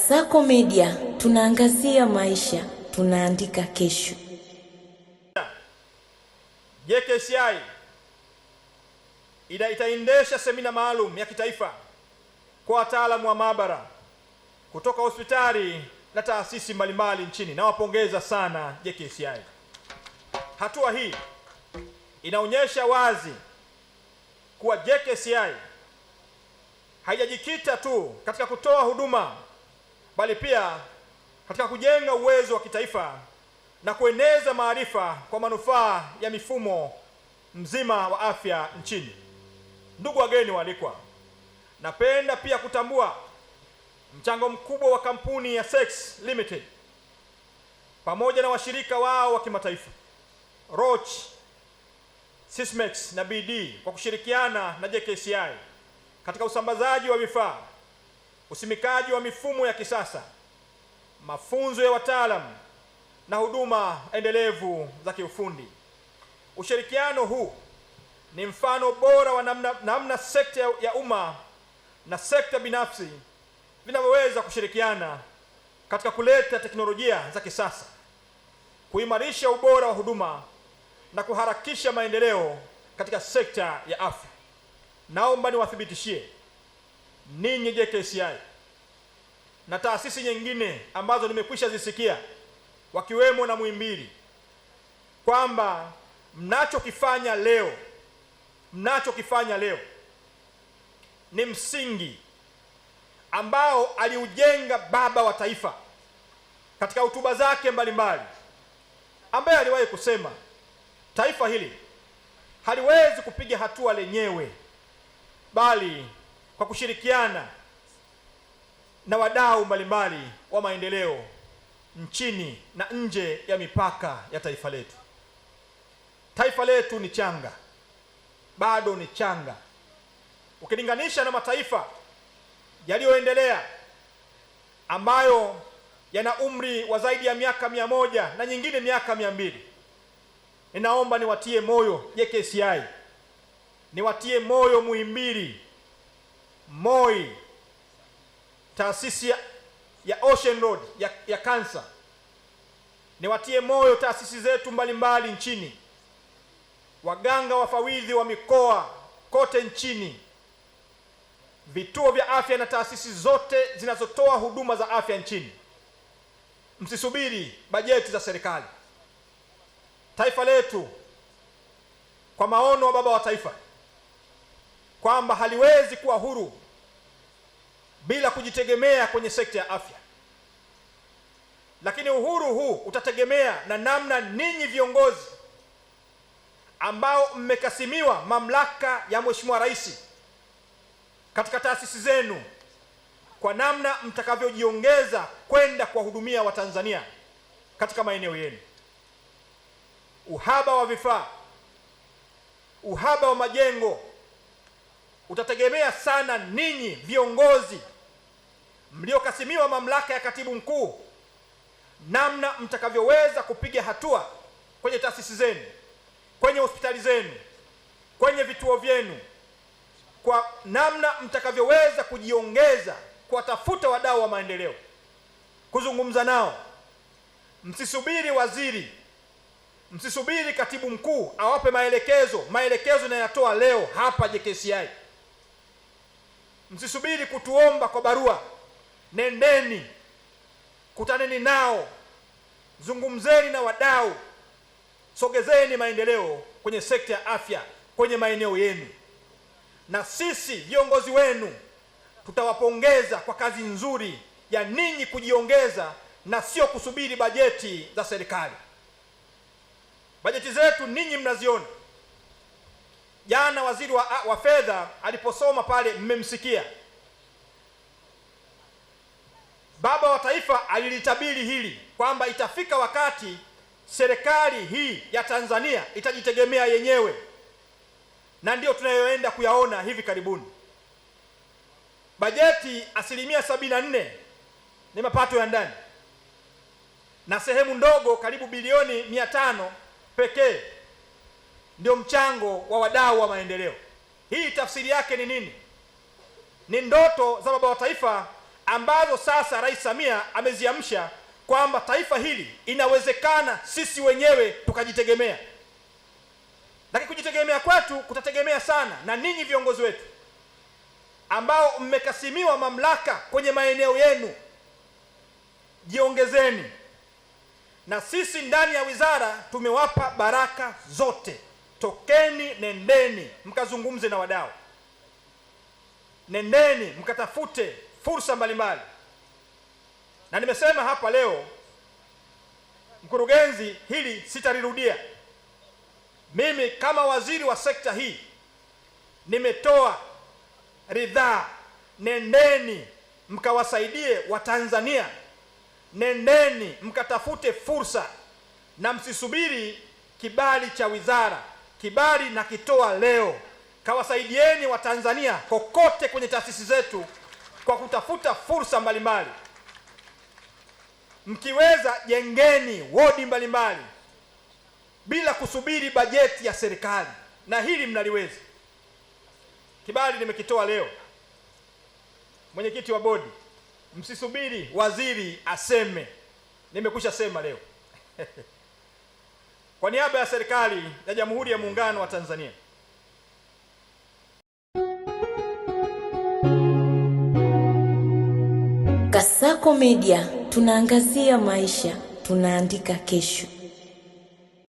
Sako Media, tunaangazia maisha, tunaandika kesho. JKCI itaendesha semina maalum ya kitaifa kwa wataalamu wa maabara kutoka hospitali na taasisi mbalimbali nchini. Nawapongeza sana JKCI. Hatua hii inaonyesha wazi kuwa JKCI haijajikita tu katika kutoa huduma, bali pia katika kujenga uwezo wa kitaifa na kueneza maarifa kwa manufaa ya mifumo mzima wa afya nchini. Ndugu wageni waalikwa, napenda pia kutambua mchango mkubwa wa kampuni ya SEX Limited pamoja na washirika wao wa kimataifa Roche, Sysmex na BD kwa kushirikiana na JKCI katika usambazaji wa vifaa, usimikaji wa mifumo ya kisasa, mafunzo ya wataalamu na huduma endelevu za kiufundi. Ushirikiano huu ni mfano bora wa namna sekta ya umma na sekta binafsi vinavyoweza kushirikiana katika kuleta teknolojia za kisasa, kuimarisha ubora wa huduma na kuharakisha maendeleo katika sekta ya afya. Naomba niwathibitishie ninyi JKCI na taasisi nyingine ambazo nimekwisha zisikia wakiwemo na Muhimbili kwamba mnachokifanya leo ni msingi ambao aliujenga baba wa taifa katika hotuba zake mbalimbali, ambaye aliwahi kusema taifa hili haliwezi kupiga hatua lenyewe, bali kwa kushirikiana na wadau mbalimbali wa maendeleo nchini na nje ya mipaka ya taifa letu. Taifa letu ni changa, bado ni changa ukilinganisha na mataifa yaliyoendelea ambayo yana umri wa zaidi ya miaka 100 na nyingine miaka 200. Ninaomba niwatie moyo JKCI, niwatie moyo Muhimbili, MOI, taasisi ya Ocean Road ya kansa, niwatie moyo taasisi zetu mbalimbali nchini, waganga wafawidhi wa mikoa kote nchini, vituo vya afya na taasisi zote zinazotoa huduma za afya nchini. Msisubiri bajeti za serikali. Taifa letu, kwa maono wa baba wa taifa kwamba haliwezi kuwa huru bila kujitegemea kwenye sekta ya afya, lakini uhuru huu utategemea na namna ninyi viongozi ambao mmekasimiwa mamlaka ya Mheshimiwa Rais katika taasisi zenu, kwa namna mtakavyojiongeza kwenda kuwahudumia Watanzania katika maeneo yenu. Uhaba wa vifaa, uhaba wa majengo utategemea sana ninyi viongozi mliokasimiwa mamlaka ya katibu mkuu, namna mtakavyoweza kupiga hatua kwenye taasisi zenu, kwenye hospitali zenu, kwenye vituo vyenu, kwa namna mtakavyoweza kujiongeza kuwatafuta wadau wa maendeleo, kuzungumza nao. Msisubiri waziri, msisubiri katibu mkuu awape maelekezo nayatoa leo hapa JKCI. Msisubiri kutuomba kwa barua. Nendeni, kutaneni nao, zungumzeni na wadau, sogezeni maendeleo kwenye sekta ya afya kwenye maeneo yenu, na sisi viongozi wenu tutawapongeza kwa kazi nzuri ya ninyi kujiongeza na sio kusubiri bajeti za serikali. Bajeti zetu ninyi mnaziona. Jana waziri wa fedha aliposoma pale, mmemsikia. Baba wa taifa alilitabiri hili kwamba itafika wakati serikali hii ya Tanzania itajitegemea yenyewe, na ndio tunayoenda kuyaona hivi karibuni. Bajeti 74% ni mapato ya ndani, na sehemu ndogo karibu bilioni 500 pekee ndio mchango wa wadau wa maendeleo. Hii tafsiri yake ni nini? Ni ndoto za baba wa taifa ambazo sasa Rais Samia ameziamsha kwamba taifa hili inawezekana sisi wenyewe tukajitegemea. Lakini kujitegemea kwetu kutategemea sana na ninyi viongozi wetu ambao mmekasimiwa mamlaka kwenye maeneo yenu. Jiongezeni. Na sisi ndani ya wizara tumewapa baraka zote. Tokeni, nendeni mkazungumze na wadau, nendeni mkatafute fursa mbalimbali. Na nimesema hapa leo, mkurugenzi, hili sitalirudia. Mimi kama waziri wa sekta hii nimetoa ridhaa. Nendeni mkawasaidie Watanzania, nendeni mkatafute fursa, na msisubiri kibali cha wizara. Kibali na kitoa leo. Kawasaidieni Watanzania kokote kwenye taasisi zetu kwa kutafuta fursa mbalimbali. Mkiweza, jengeni wodi mbalimbali bila kusubiri bajeti ya serikali, na hili mnaliweza. Kibali nimekitoa leo. Mwenyekiti wa bodi, msisubiri waziri aseme, nimekwisha sema leo. Kwa niaba ya serikali ya Jamhuri ya Muungano wa Tanzania, Kasako Media, tunaangazia maisha, tunaandika kesho.